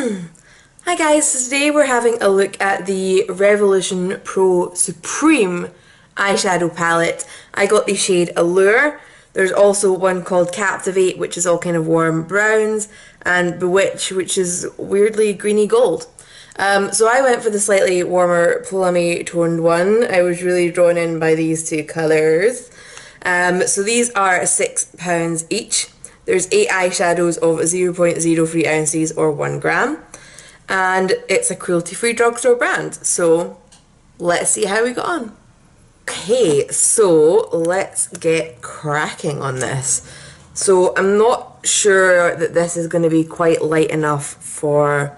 Hi guys, so today we're having a look at the Revolution Pro Supreme eyeshadow palette. I got the shade Allure. There's also one called Captivate, which is all kind of warm browns, and Bewitch, which is weirdly greeny gold. So I went for the slightly warmer plummy toned one. I was really drawn in by these two colours. So these are £6 each. There's 8 eyeshadows of 0.03 ounces or 1 gram. And it's a cruelty-free drugstore brand. So let's see how we got on. Okay, so let's get cracking on this. So I'm not sure that this is going to be quite light enough for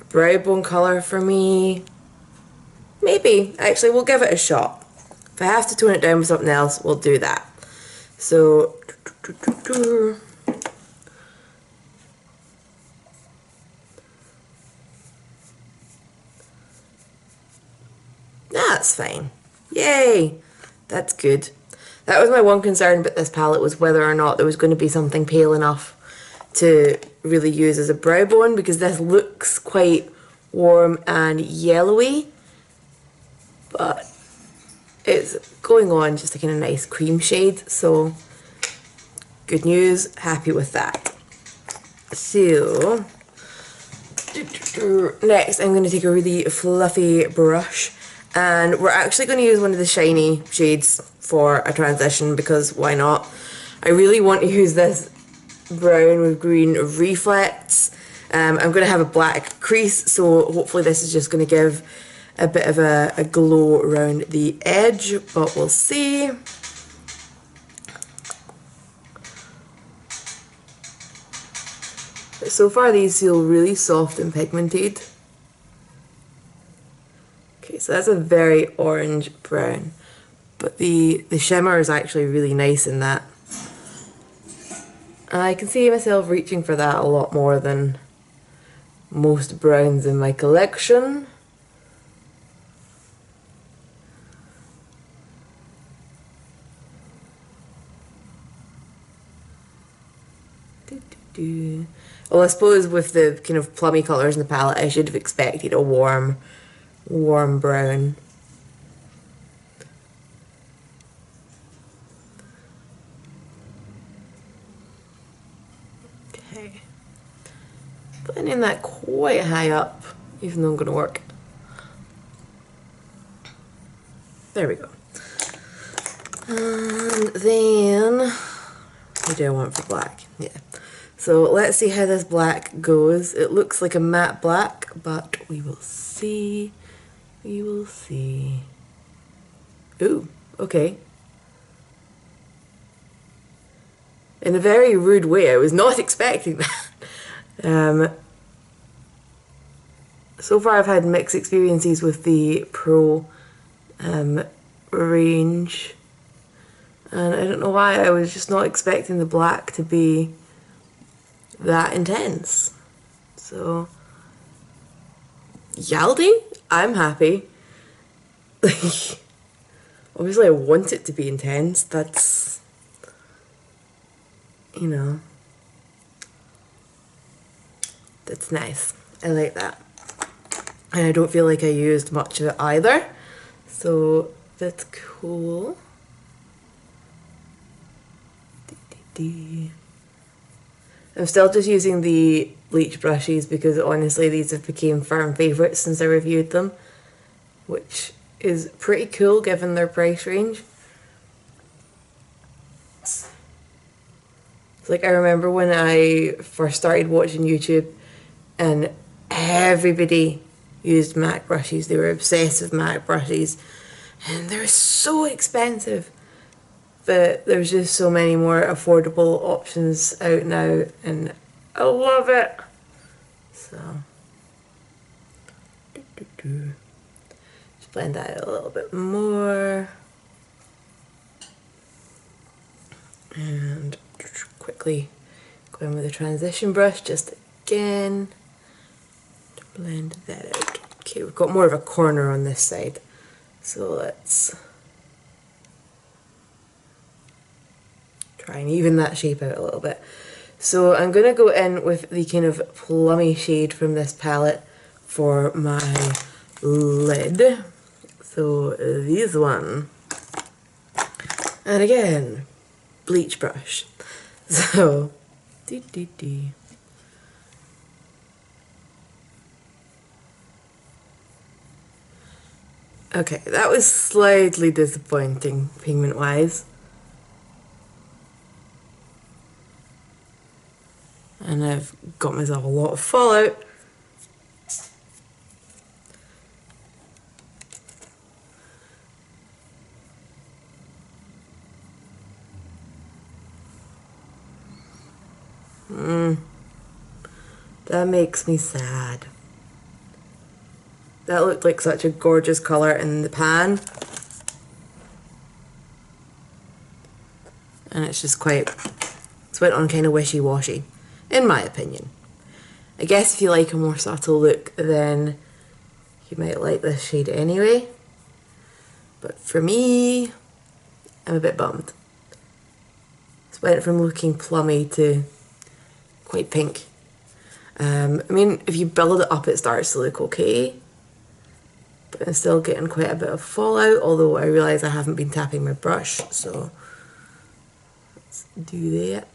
a brow bone colour for me. Maybe. Actually, we'll give it a shot. If I have to tone it down with something else, we'll do that. So that's fine. Yay! That's good. That was my one concern about this palette, was whether or not there was going to be something pale enough to really use as a brow bone, because this looks quite warm and yellowy, but it's going on just a kind of nice cream shade, so good news, happy with that. So next I'm going to take a really fluffy brush, and we're actually going to use one of the shiny shades for a transition, because why not? I really want to use this brown with green reflex. I'm going to have a black crease, so hopefully this is just going to give a bit of a glow around the edge, but we'll see. So far these feel really soft and pigmented. Okay, so that's a very orange brown, but the shimmer is actually really nice in that. I can see myself reaching for that a lot more than most browns in my collection. Well, I suppose with the kind of plummy colours in the palette, I should have expected a warm brown. Okay. Blending that quite high up, even though I'm going to work. There we go. And then, what do I want for black? Yeah. So let's see how this black goes. It looks like a matte black, but we will see. We will see. Ooh, okay. In a very rude way, I was not expecting that. So far I've had mixed experiences with the Pro range, and I don't know why, I was just not expecting the black to be that intense. So Yaldi, I'm happy. Obviously I want it to be intense, that's, you know, that's nice. I like that. And I don't feel like I used much of it either, so that's cool. I'm still just using the bleach brushes because honestly these have become firm favourites since I reviewed them, which is pretty cool given their price range. It's like, I remember when I first started watching YouTube and everybody used MAC brushes. They were obsessed with MAC brushes and they're so expensive. But there's just so many more affordable options out now, and I love it. So, just blend that out a little bit more, and quickly go in with a transition brush just again to blend that out. Okay, we've got more of a corner on this side, so let's try and even that shape out a little bit. So I'm going to go in with the kind of plummy shade from this palette for my lid. So this one. And again, bleach brush. So, okay, that was slightly disappointing pigment wise. And I've got myself a lot of fallout. That makes me sad. That looked like such a gorgeous colour in the pan. And it's just it's went on kind of wishy-washy, in my opinion. I guess if you like a more subtle look, then you might like this shade anyway. But for me, I'm a bit bummed. It went from looking plummy to quite pink. I mean, if you build it up, it starts to look okay. But I'm still getting quite a bit of fallout, although I realise I haven't been tapping my brush, so let's do that.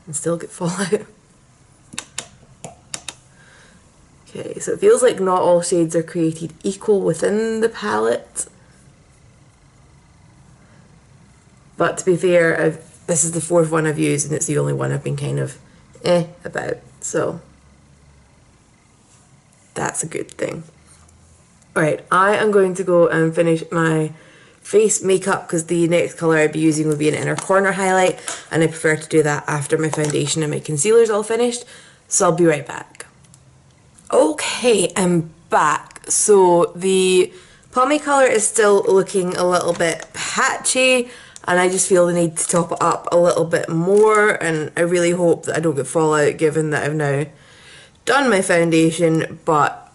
And still get fallout. Okay, so it feels like not all shades are created equal within the palette. But to be fair, this is the fourth one I've used and it's the only one I've been kind of about, so that's a good thing. Alright, I am going to go and finish my face makeup because the next colour I'd be using would be an inner corner highlight, and I prefer to do that after my foundation and my concealer's all finished, so I'll be right back. Okay, I'm back. So the plummy colour is still looking a little bit patchy, and I just feel the need to top it up a little bit more, and I really hope that I don't get fallout given that I've now done my foundation. But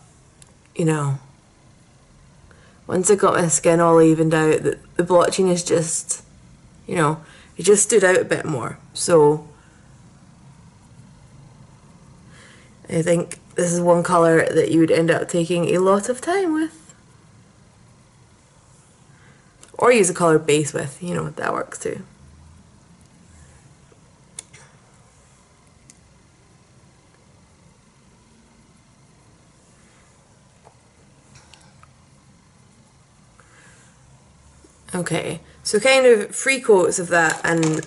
you know, once I got my skin all evened out, the blotchiness just, you know, it just stood out a bit more. So I think this is one colour that you would end up taking a lot of time with. Or use a colour base with, you know, that works too. Okay, so kind of 3 coats of that and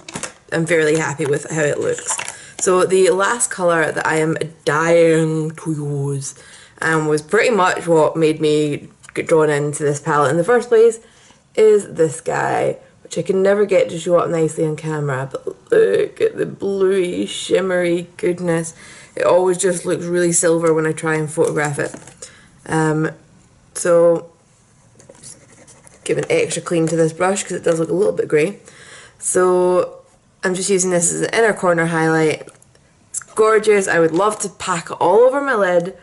I'm fairly happy with how it looks. So the last colour that I am dying to use was pretty much what made me get drawn into this palette in the first place, is this guy, which I can never get to show up nicely on camera, but look at the bluey, shimmery goodness. It always just looks really silver when I try and photograph it. So give an extra clean to this brush because it does look a little bit grey. So I'm just using this as an inner corner highlight. It's gorgeous. I would love to pack it all over my lid,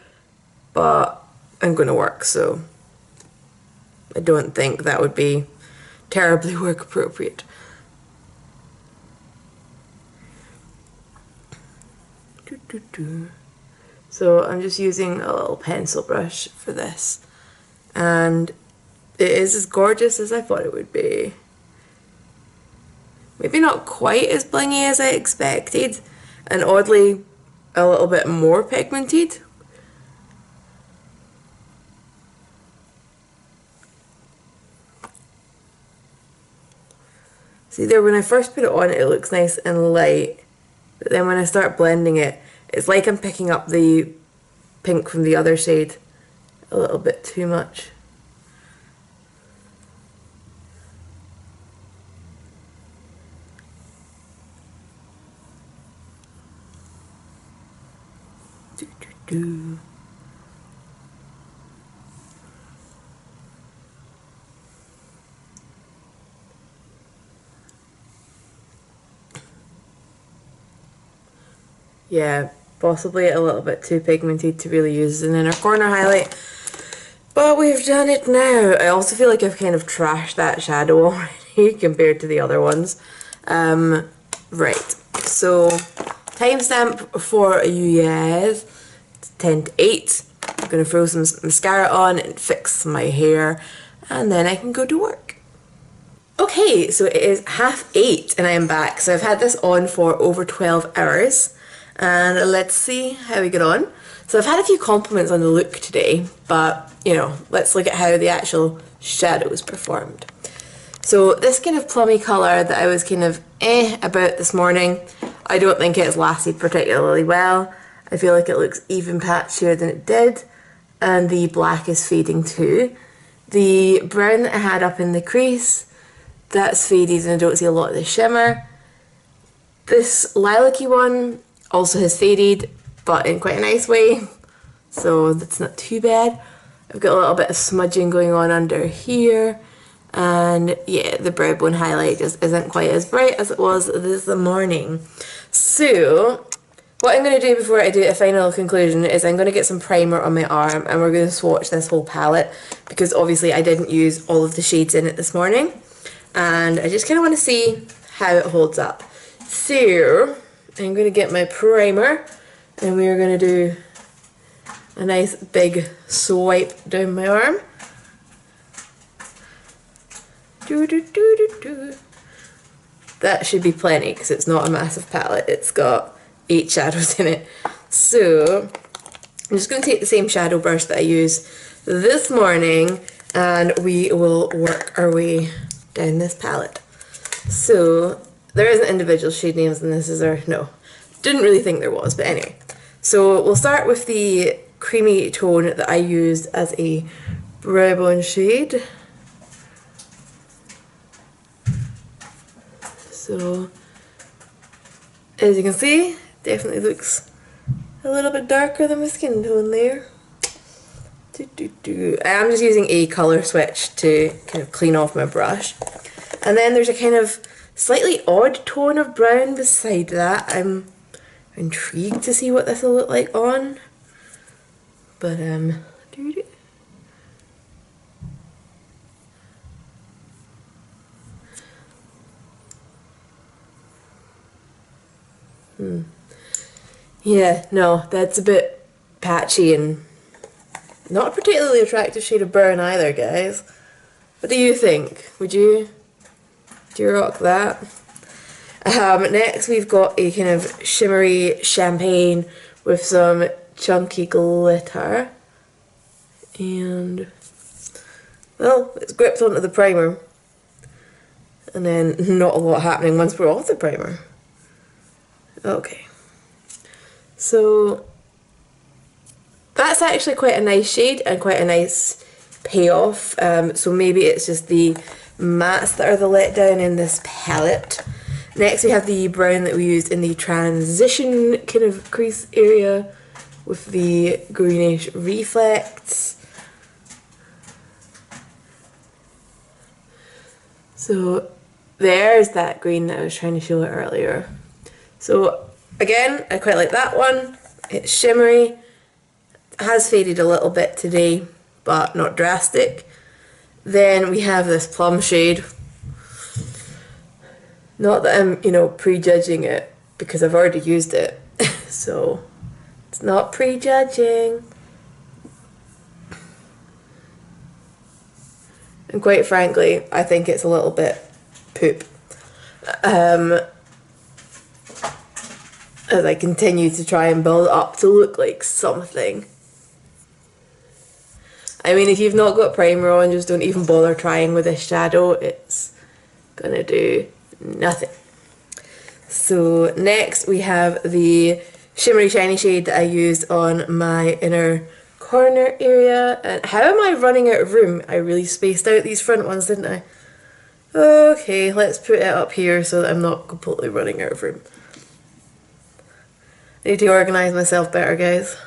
but I'm going to work, so I don't think that would be terribly work appropriate. So I'm just using a little pencil brush for this, and it is as gorgeous as I thought it would be. Maybe not quite as blingy as I expected, and oddly a little bit more pigmented. See there, when I first put it on, it looks nice and light, but then when I start blending it, it's like I'm picking up the pink from the other shade a little bit too much. Yeah, possibly a little bit too pigmented to really use as an inner corner highlight, but we've done it now. I also feel like I've kind of trashed that shadow already compared to the other ones. Right, So timestamp for you guys, it's 10 to 8. I'm going to throw some mascara on and fix my hair, and then I can go to work. Okay, so it is 8:30 and I am back. So I've had this on for over 12 hours, and let's see how we get on. So I've had a few compliments on the look today, but you know, let's look at how the actual shadows performed. So this kind of plummy colour that I was kind of about this morning, I don't think it's lasted particularly well. I feel like it looks even patchier than it did, and the black is fading too. The brown that I had up in the crease, that's faded and I don't see a lot of the shimmer. This lilac-y one also has faded, but in quite a nice way, so that's not too bad. I've got a little bit of smudging going on under here, and yeah, the brow bone highlight just isn't quite as bright as it was this morning. So what I'm going to do before I do a final conclusion is I'm going to get some primer on my arm, and we're going to swatch this whole palette, because obviously I didn't use all of the shades in it this morning, and I just kind of want to see how it holds up. So I'm going to get my primer, and we're going to do a nice big swipe down my arm. That should be plenty because it's not a massive palette. It's got 8 shadows in it. So I'm just going to take the same shadow brush that I used this morning, and we will work our way down this palette. So there isn't individual shade names in this, is there? No. Didn't really think there was, but anyway. So we'll start with the creamy tone that I used as a brow bone shade. So as you can see, definitely looks a little bit darker than my skin tone there. I'm just using a colour switch to kind of clean off my brush. And then there's a kind of slightly odd tone of brown beside that. I'm intrigued to see what this will look like on. But yeah, no, that's a bit patchy and not a particularly attractive shade of brown either, guys. What do you think? Would you rock that? Next we've got a kind of shimmery champagne with some chunky glitter, and well, it's gripped onto the primer, and then not a lot happening once we're off the primer. Okay, so that's actually quite a nice shade and quite a nice payoff. So maybe it's just the mattes that are the letdown in this palette. Next we have the brown that we used in the transition kind of crease area with the greenish reflects. So there's that green that I was trying to show it earlier. So again, I quite like that one. It's shimmery. It has faded a little bit today, but not drastic. Then we have this plum shade. Not that I'm, you know, prejudging it, because I've already used it. So it's not prejudging. And quite frankly, I think it's a little bit poop. As I continue to try and build it up to look like something. I mean, if you've not got primer on, just don't even bother trying with this shadow. It's gonna do nothing. So next we have the shimmery shiny shade that I used on my inner corner area. And how am I running out of room? I really spaced out these front ones, didn't I? Okay, let's put it up here so that I'm not completely running out of room. I need to organise myself better, guys.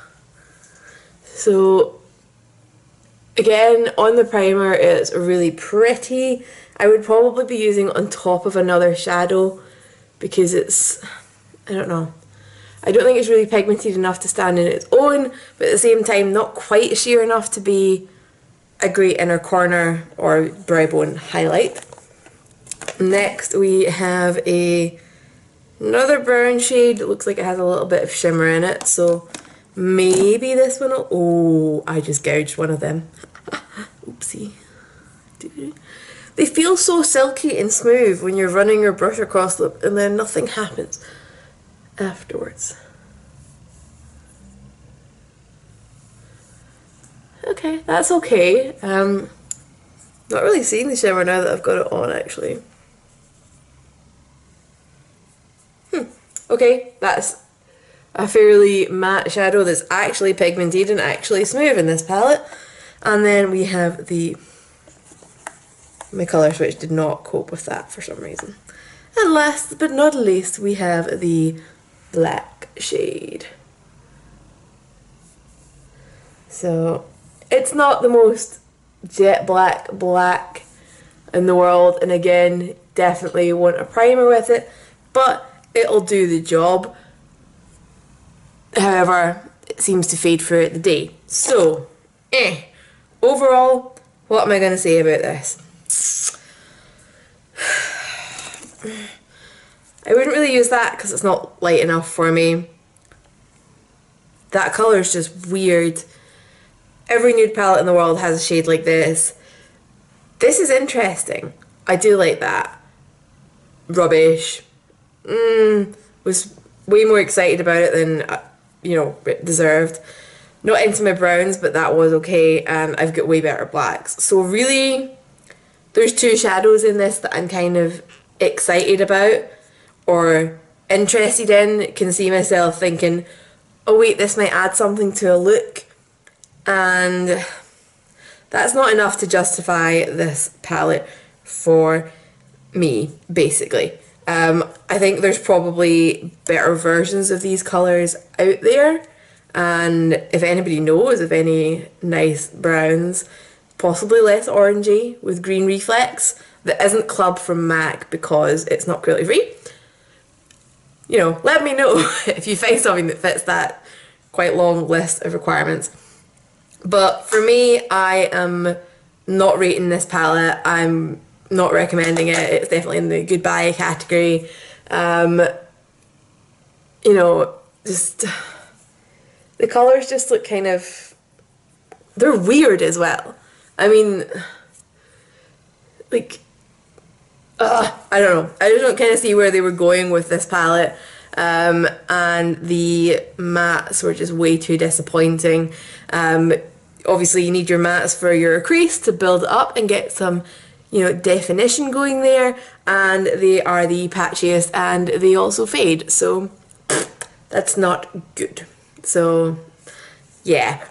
So again, on the primer, it's really pretty. I would probably be using it on top of another shadow because it's, I don't know. I don't think it's really pigmented enough to stand in its own, but at the same time not quite sheer enough to be a great inner corner or brow bone highlight. Next we have a Another brown shade. It looks like it has a little bit of shimmer in it, so maybe this one will... Oh, I just gouged one of them. Oopsie. They feel so silky and smooth when you're running your brush across them and then nothing happens afterwards. Okay, that's okay. Not really seeing the shimmer now that I've got it on, actually. Okay, that's a fairly matte shadow that's actually pigmented and actually smooth in this palette. And then we have my colour switch did not cope with that for some reason. And last but not least, we have the black shade. So it's not the most jet black in the world, and again, definitely want a primer with it, but it'll do the job. However, it seems to fade throughout the day. So, overall, what am I going to say about this? I wouldn't really use that because it's not light enough for me. That colour is just weird. Every nude palette in the world has a shade like this. This is interesting. I do like that. Rubbish. Was way more excited about it than, it deserved. Not into my browns, but that was okay, and I've got way better blacks. So really, there's two shadows in this that I'm kind of excited about or interested in. Can see myself thinking, oh wait, this might add something to a look, and that's not enough to justify this palette for me, basically. I think there's probably better versions of these colours out there, and if anybody knows of any nice browns, possibly less orangey with green reflex, that isn't Club from MAC because it's not cruelty free, let me know if you find something that fits that quite long list of requirements. But for me, I am not rating this palette. I'm not recommending it. It's definitely in the goodbye category. Just the colours just look kind of, they're weird as well. I mean, like, I don't know. I just don't kind of see where they were going with this palette. And the mattes were just way too disappointing. Obviously you need your mattes for your crease to build up and get some definition going there, and they are the patchiest and they also fade, so that's not good. So yeah,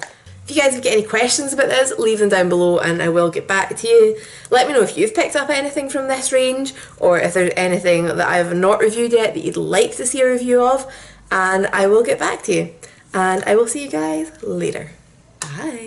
if you guys have got any questions about this, leave them down below and I will get back to you. Let me know if you've picked up anything from this range, or if there's anything that I have not reviewed yet that you'd like to see a review of, and I will get back to you. And I will see you guys later. Bye.